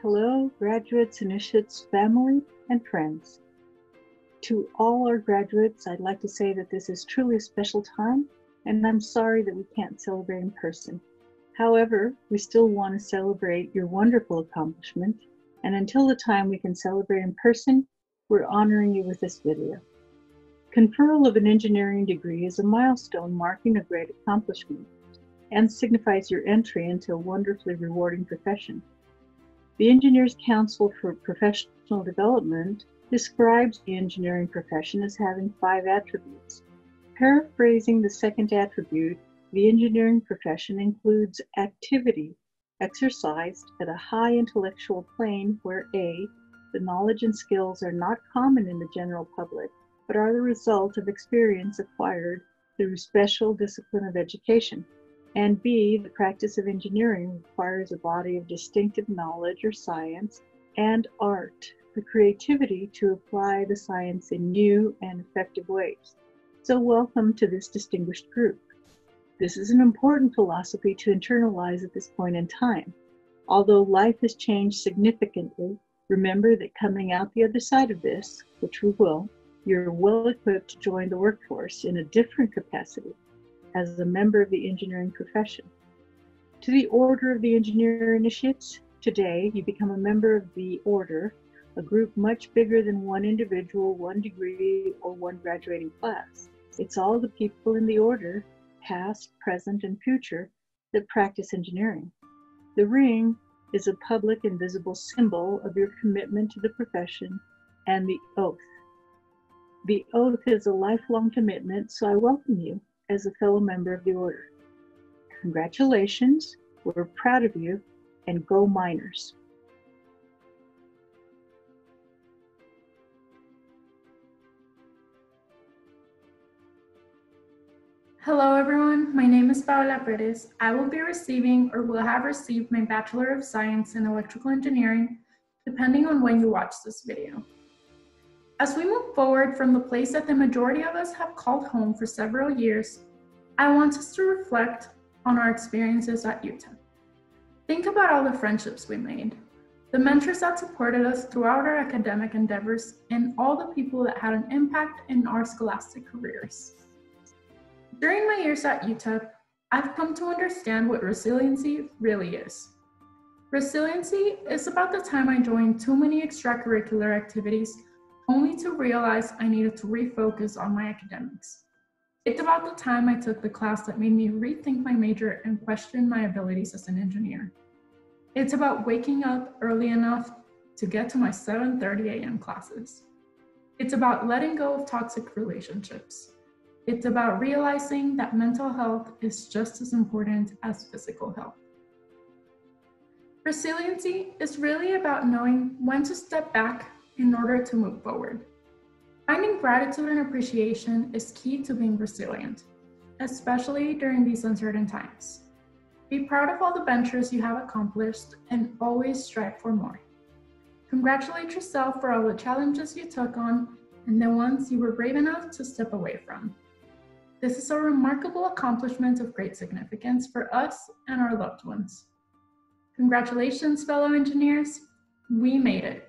Hello, graduates, initiates, family, and friends. To all our graduates, I'd like to say that this is truly a special time, and I'm sorry that we can't celebrate in person. However, we still want to celebrate your wonderful accomplishment, and until the time we can celebrate in person, we're honoring you with this video. Conferral of an engineering degree is a milestone marking a great accomplishment and signifies your entry into a wonderfully rewarding profession. The Engineers Council for Professional Development describes the engineering profession as having 5 attributes. Paraphrasing the second attribute, the engineering profession includes activity exercised at a high intellectual plane where A, the knowledge and skills are not common in the general public, but are the result of experience acquired through special discipline of education. And B, the practice of engineering requires a body of distinctive knowledge or science and art, the creativity to apply the science in new and effective ways. So welcome to this distinguished group. This is an important philosophy to internalize at this point in time. Although life has changed significantly, remember that coming out the other side of this, which we will, you're well equipped to join the workforce in a different capacity as a member of the engineering profession. To the Order of the Engineer Initiates, today you become a member of the Order, a group much bigger than one individual, one degree, or one graduating class. It's all the people in the Order, past, present, and future, that practice engineering. The ring is a public and visible symbol of your commitment to the profession, and the oath. The oath is a lifelong commitment, so I welcome you as a fellow member of the Order. Congratulations, we're proud of you, and go Miners. Hello everyone, my name is Velez-Reyes. I will be receiving or will have received my Bachelor of Science in Electrical Engineering, depending on when you watch this video. As we move forward from the place that the majority of us have called home for several years, I want us to reflect on our experiences at UTEP. Think about all the friendships we made, the mentors that supported us throughout our academic endeavors, and all the people that had an impact in our scholastic careers. During my years at UTEP, I've come to understand what resiliency really is. Resiliency is about the time I joined too many extracurricular activities only to realize I needed to refocus on my academics. It's about the time I took the class that made me rethink my major and question my abilities as an engineer. It's about waking up early enough to get to my 7:30 a.m. classes. It's about letting go of toxic relationships. It's about realizing that mental health is just as important as physical health. Resiliency is really about knowing when to step back in order to move forward. Finding gratitude and appreciation is key to being resilient, especially during these uncertain times. Be proud of all the ventures you have accomplished and always strive for more. Congratulate yourself for all the challenges you took on and the ones you were brave enough to step away from. This is a remarkable accomplishment of great significance for us and our loved ones. Congratulations, fellow engineers. We made it.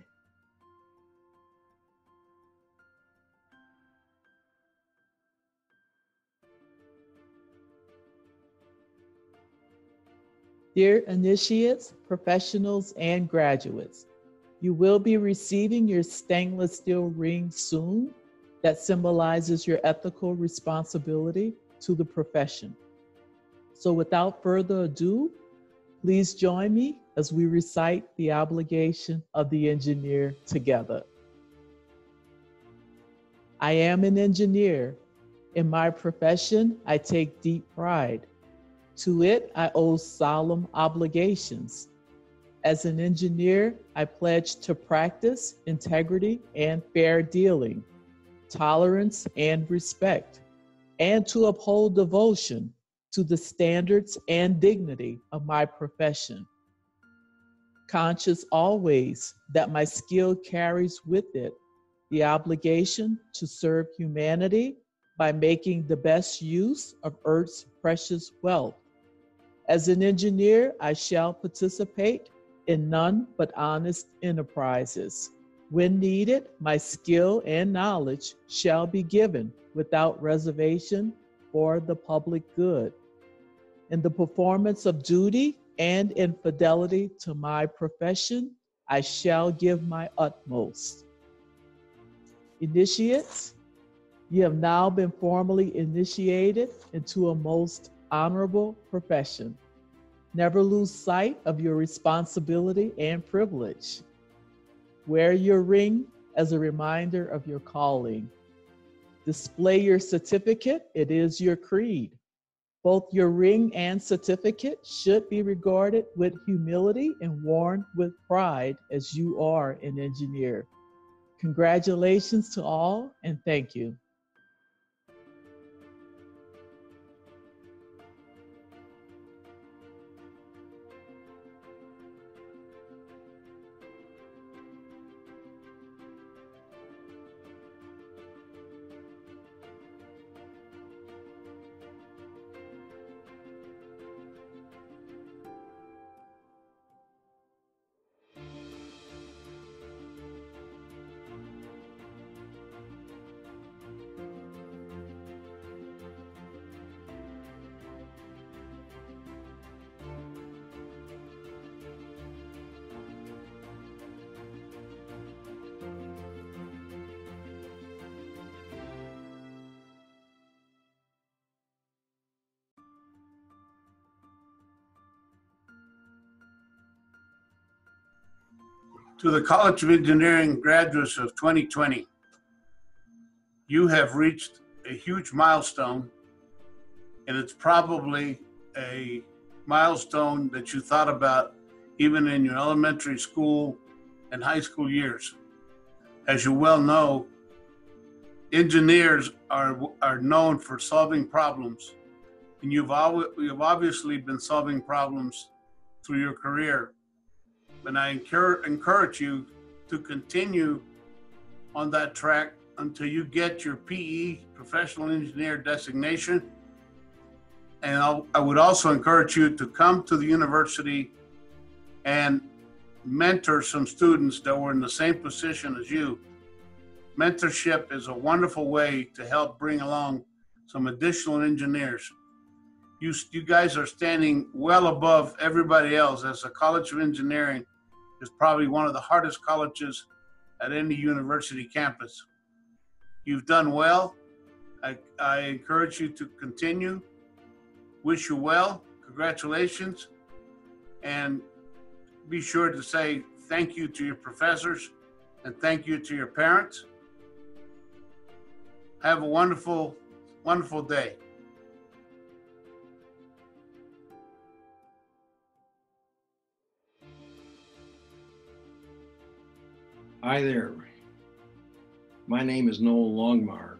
Dear initiates, professionals, and graduates, you will be receiving your stainless steel ring soon that symbolizes your ethical responsibility to the profession. So without further ado, please join me as we recite the obligation of the engineer together. I am an engineer. In my profession, I take deep pride. To it, I owe solemn obligations. As an engineer, I pledge to practice integrity and fair dealing, tolerance and respect, and to uphold devotion to the standards and dignity of my profession. Conscious always that my skill carries with it the obligation to serve humanity by making the best use of Earth's precious wealth. As an engineer, I shall participate in none but honest enterprises. When needed, my skill and knowledge shall be given without reservation for the public good. In the performance of duty and in fidelity to my profession, I shall give my utmost. Initiates, you have now been formally initiated into a most honorable profession. Never lose sight of your responsibility and privilege. Wear your ring as a reminder of your calling. Display your certificate, it is your creed. Both your ring and certificate should be regarded with humility and worn with pride as you are an engineer. Congratulations to all and thank you. To the College of Engineering graduates of 2020, you have reached a huge milestone, and it's probably a milestone that you thought about even in your elementary school and high school years. As you well know, engineers are known for solving problems, and you've obviously been solving problems through your career. And I encourage you to continue on that track until you get your PE, professional engineer designation. And I would also encourage you to come to the university and mentor some students that were in the same position as you. Mentorship is a wonderful way to help bring along some additional engineers. You guys are standing well above everybody else, as the College of Engineering is probably one of the hardest colleges at any university campus. You've done well. I encourage you to continue. Wish you well. Congratulations. And be sure to say thank you to your professors and thank you to your parents. Have a wonderful, wonderful day. Hi there. My name is Noel Longmire.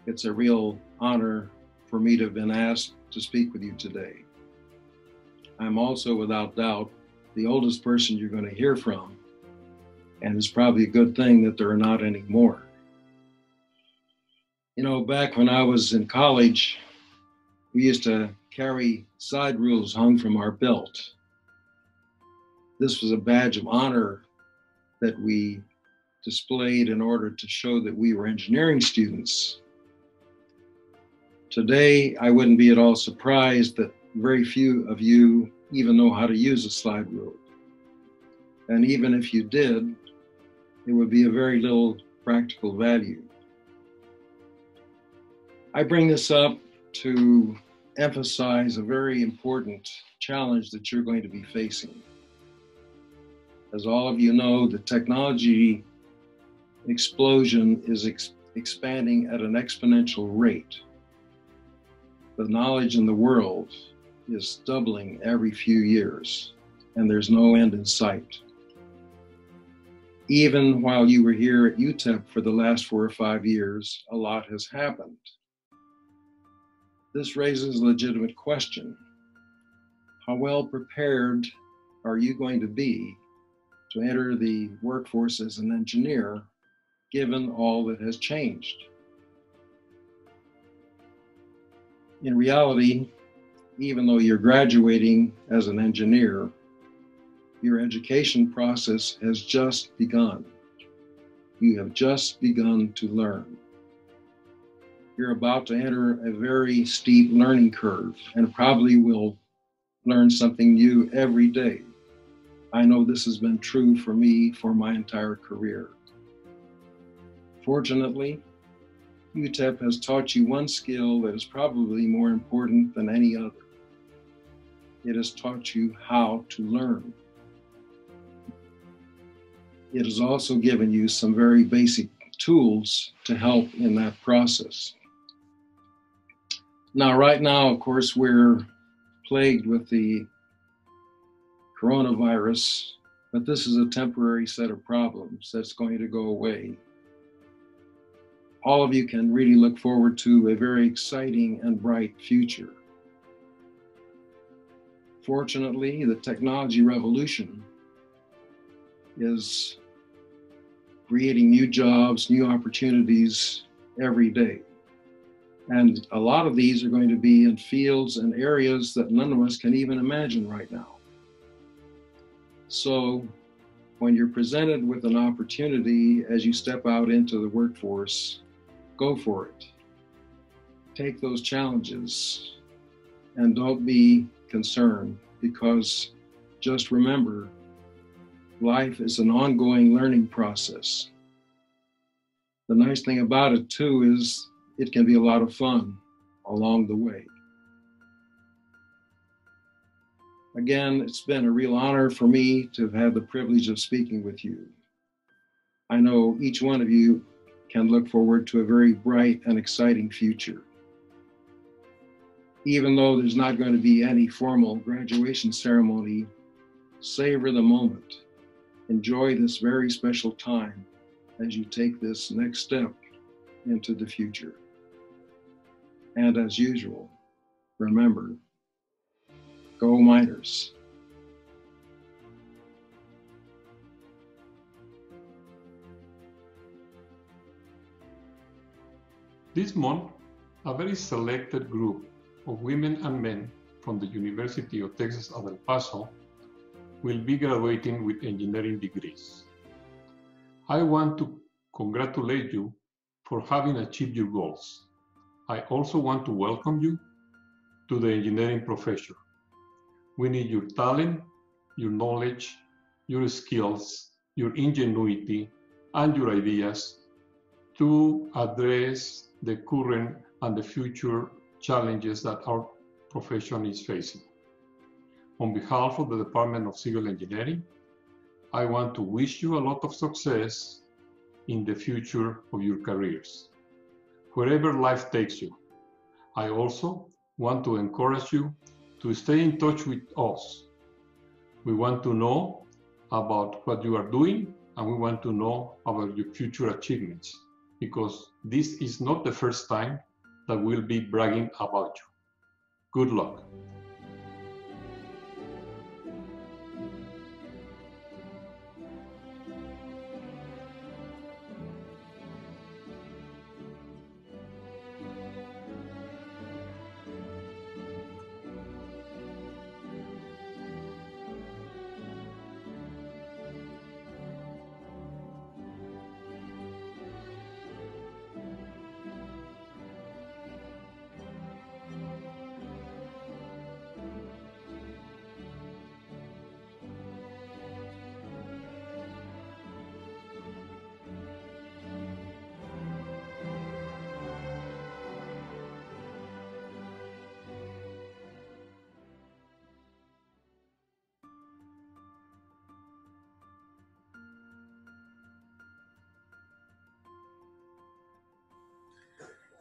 It's a real honor for me to have been asked to speak with you today. I'm also, without doubt, the oldest person you're going to hear from, and it's probably a good thing that there are not any more. You know, back when I was in college, we used to carry side rules hung from our belt. This was a badge of honor that we displayed in order to show that we were engineering students. Today, I wouldn't be at all surprised that very few of you even know how to use a slide rule. And even if you did, it would be of very little practical value. I bring this up to emphasize a very important challenge that you're going to be facing. As all of you know, the technology explosion is expanding at an exponential rate. The knowledge in the world is doubling every few years, and there's no end in sight. Even while you were here at UTEP for the last 4 or 5 years, a lot has happened. This raises a legitimate question. How well prepared are you going to be to enter the workforce as an engineer, given all that has changed? In reality, even though you're graduating as an engineer, Your education process has just begun. You have just begun to learn. You're about to enter a very steep learning curve and probably will learn something new every day. I know this has been true for me for my entire career. Fortunately, UTEP has taught you one skill that is probably more important than any other. It has taught you how to learn. It has also given you some very basic tools to help in that process. Now, right now, of course, we're plagued with the coronavirus, but this is a temporary set of problems that's going to go away. All of you can really look forward to a very exciting and bright future. Fortunately, the technology revolution is creating new jobs, new opportunities every day. And a lot of these are going to be in fields and areas that none of us can even imagine right now. So when you're presented with an opportunity as you step out into the workforce, go for it. Take those challenges and don't be concerned, because just remember, life is an ongoing learning process. The nice thing about it too is it can be a lot of fun along the way. Again, it's been a real honor for me to have had the privilege of speaking with you. I know each one of you can look forward to a very bright and exciting future. Even though there's not going to be any formal graduation ceremony, savor the moment. Enjoy this very special time as you take this next step into the future. And as usual, remember, go Miners. This month, a very selected group of women and men from the University of Texas at El Paso will be graduating with engineering degrees. I want to congratulate you for having achieved your goals. I also want to welcome you to the engineering profession. We need your talent, your knowledge, your skills, your ingenuity, and your ideas to address the current and the future challenges that our profession is facing. On behalf of the Department of Civil Engineering, I want to wish you a lot of success in the future of your careers, wherever life takes you. I also want to encourage you to stay in touch with us. We want to know about what you are doing, and we want to know about your future achievements, because this is not the first time that we'll be bragging about you. Good luck.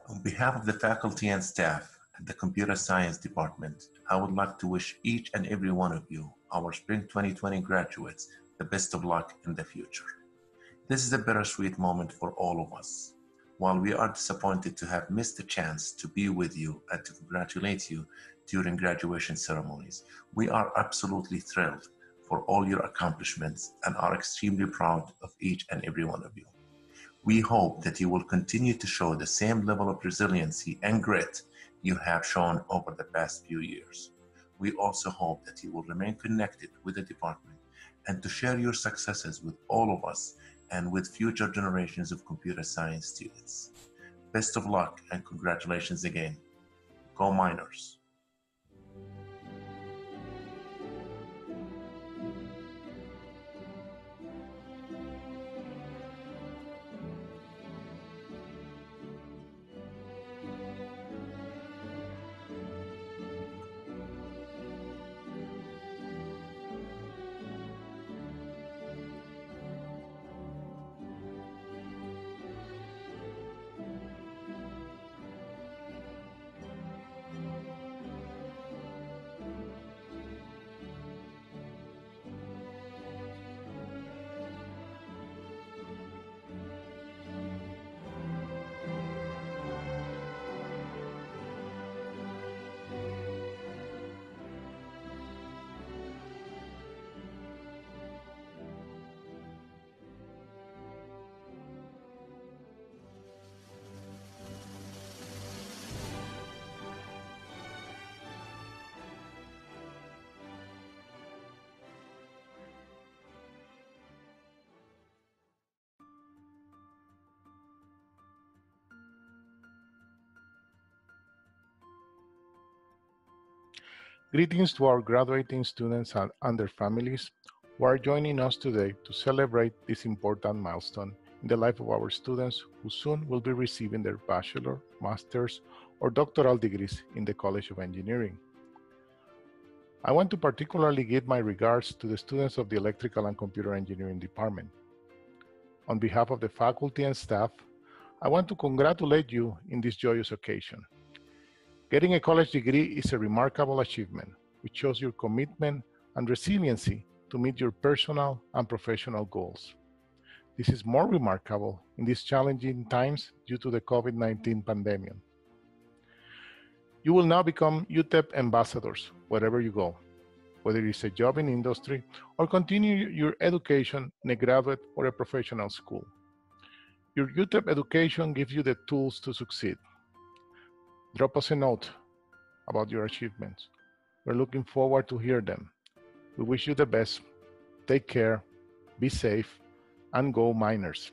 On behalf of the faculty and staff at the Computer Science Department, I would like to wish each and every one of you, our Spring 2020 graduates, the best of luck in the future. This is a bittersweet moment for all of us. While we are disappointed to have missed the chance to be with you and to congratulate you during graduation ceremonies, we are absolutely thrilled for all your accomplishments and are extremely proud of each and every one of you. We hope that you will continue to show the same level of resiliency and grit you have shown over the past few years. We also hope that you will remain connected with the department and to share your successes with all of us and with future generations of computer science students. Best of luck and congratulations again. Go Miners! Greetings to our graduating students and their families who are joining us today to celebrate this important milestone in the life of our students who soon will be receiving their bachelor, master's, or doctoral degrees in the College of Engineering. I want to particularly give my regards to the students of the Electrical and Computer Engineering Department. On behalf of the faculty and staff, I want to congratulate you in this joyous occasion. Getting a college degree is a remarkable achievement, which shows your commitment and resiliency to meet your personal and professional goals. This is more remarkable in these challenging times due to the COVID-19 pandemic. You will now become UTEP ambassadors wherever you go, whether it's a job in industry or continue your education in a graduate or a professional school. Your UTEP education gives you the tools to succeed. Drop us a note about your achievements. We're looking forward to hear them. We wish you the best. Take care, be safe, and go Miners.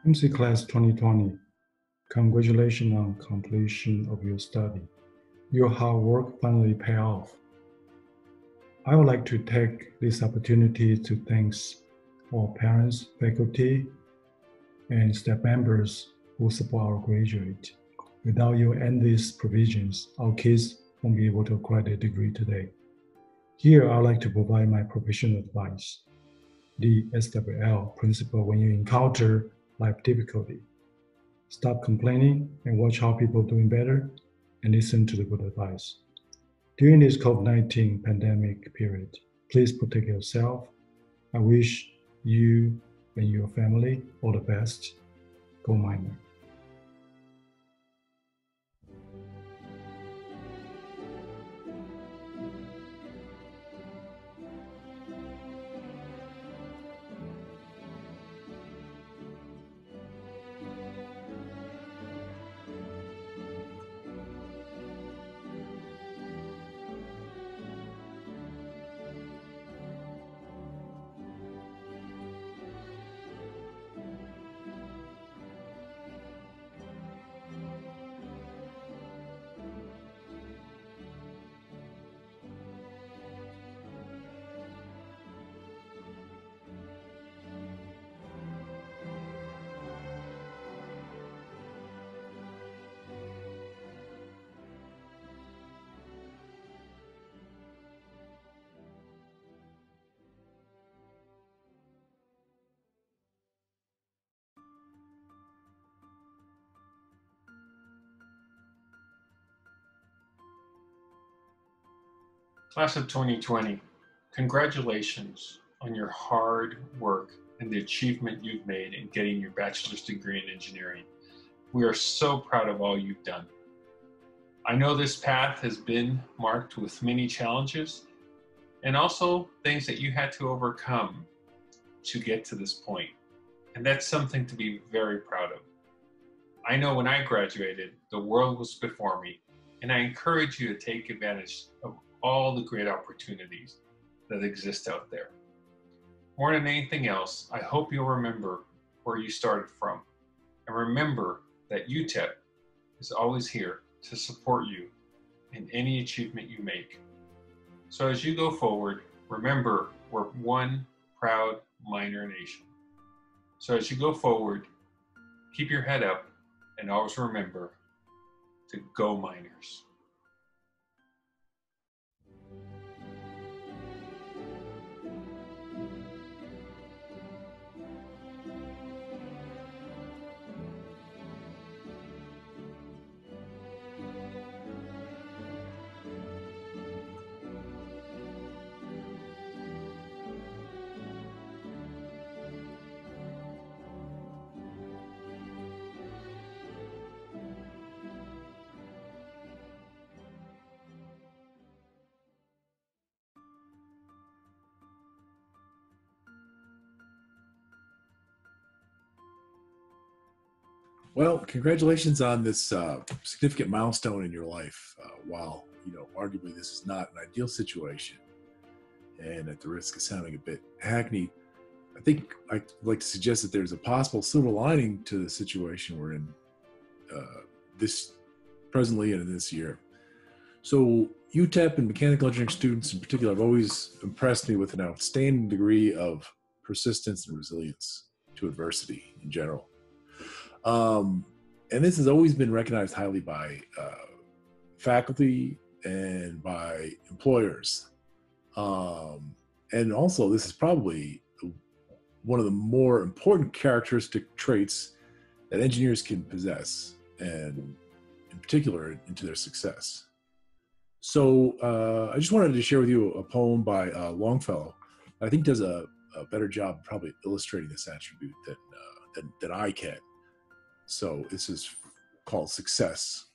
MC Class 2020, congratulations on completion of your study. Your hard work finally paid off. I would like to take this opportunity to thank all parents, faculty, and staff members who support our graduate. Without your endless provisions, our kids won't be able to acquire their degree today. Here, I'd like to provide my professional advice. The SWL principle: when you encounter life difficulty, stop complaining and watch how people are doing better and listen to the good advice. During this COVID-19 pandemic period, please protect yourself. I wish you and your family all the best. Go Miner. Class of 2020, congratulations on your hard work and the achievement you've made in getting your bachelor's degree in engineering. We are so proud of all you've done. I know this path has been marked with many challenges and also things that you had to overcome to get to this point. And that's something to be very proud of. I know when I graduated, the world was before me, and I encourage you to take advantage of all the great opportunities that exist out there. More than anything else, I hope you'll remember where you started from, and remember that UTEP is always here to support you in any achievement you make. So as you go forward, remember we're one proud Miner nation. So as you go forward, keep your head up and always remember to go Miners. Well, congratulations on this significant milestone in your life. While arguably this is not an ideal situation, and at the risk of sounding a bit hackneyed, I think I'd like to suggest that there's a possible silver lining to the situation we're in this presently and in this year. So UTEP and mechanical engineering students in particular have always impressed me with an outstanding degree of persistence and resilience to adversity in general. And this has always been recognized highly by faculty and by employers. And also, this is probably one of the more important characteristic traits that engineers can possess, and in particular, into their success. So I just wanted to share with you a poem by Longfellow. I think does a better job probably illustrating this attribute than I can. So this is called Success.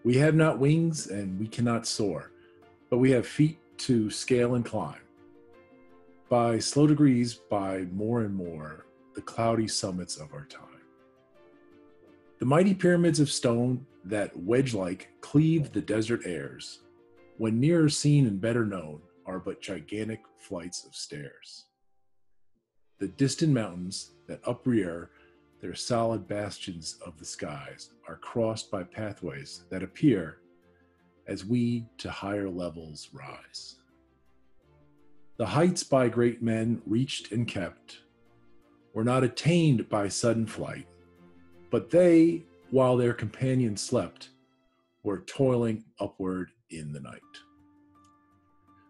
We have not wings and we cannot soar, but we have feet to scale and climb. By slow degrees, by more and more, the cloudy summits of our time. The mighty pyramids of stone that wedge-like cleave the desert airs, when nearer seen and better known, are but gigantic flights of stairs. The distant mountains that uprear their solid bastions of the skies are crossed by pathways that appear as we to higher levels rise. The heights by great men reached and kept were not attained by sudden flight, but they, while their companions slept, were toiling upward in the night.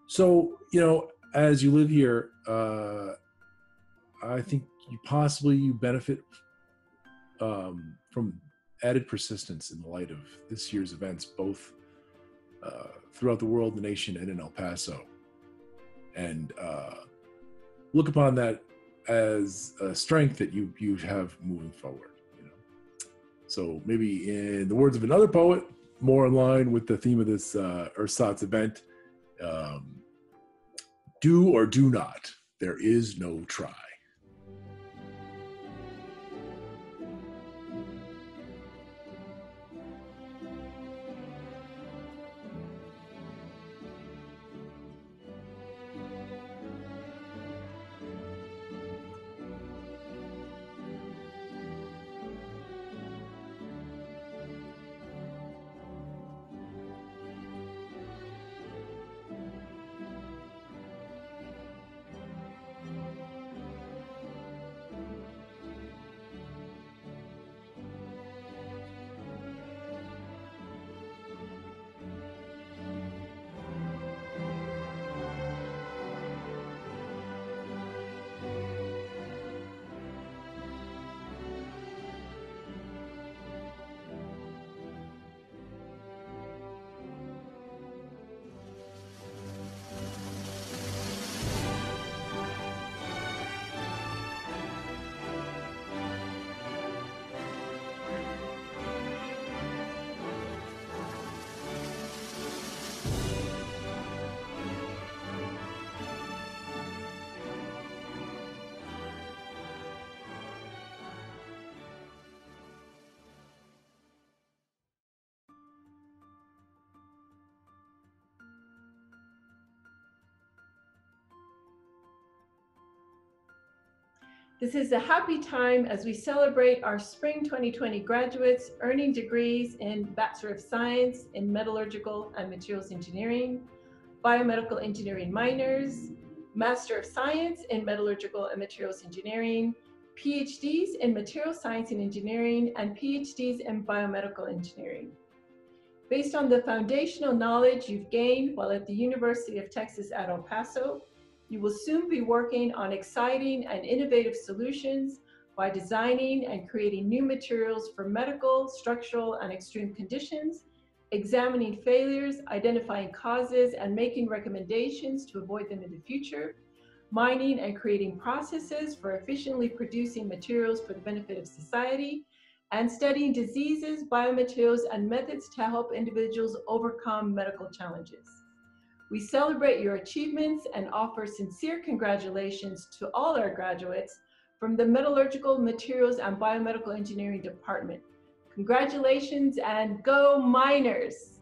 So, as you live here, I think you benefit from added persistence in the light of this year's events, both throughout the world, the nation, and in El Paso. And look upon that as a strength that you have moving forward. So maybe in the words of another poet, more in line with the theme of this Ersatz event, do or do not, there is no try. This is a happy time as we celebrate our spring 2020 graduates earning degrees in Bachelor of Science in Metallurgical and Materials Engineering, Biomedical Engineering minors, Master of Science in Metallurgical and Materials Engineering, PhDs in Material Science and Engineering, and PhDs in Biomedical Engineering. Based on the foundational knowledge you've gained while at the University of Texas at El Paso, you will soon be working on exciting and innovative solutions by designing and creating new materials for medical, structural, and extreme conditions, examining failures, identifying causes, and making recommendations to avoid them in the future, mining and creating processes for efficiently producing materials for the benefit of society, and studying diseases, biomaterials, and methods to help individuals overcome medical challenges. We celebrate your achievements and offer sincere congratulations to all our graduates from the Metallurgical Materials and Biomedical Engineering Department. Congratulations and go miners!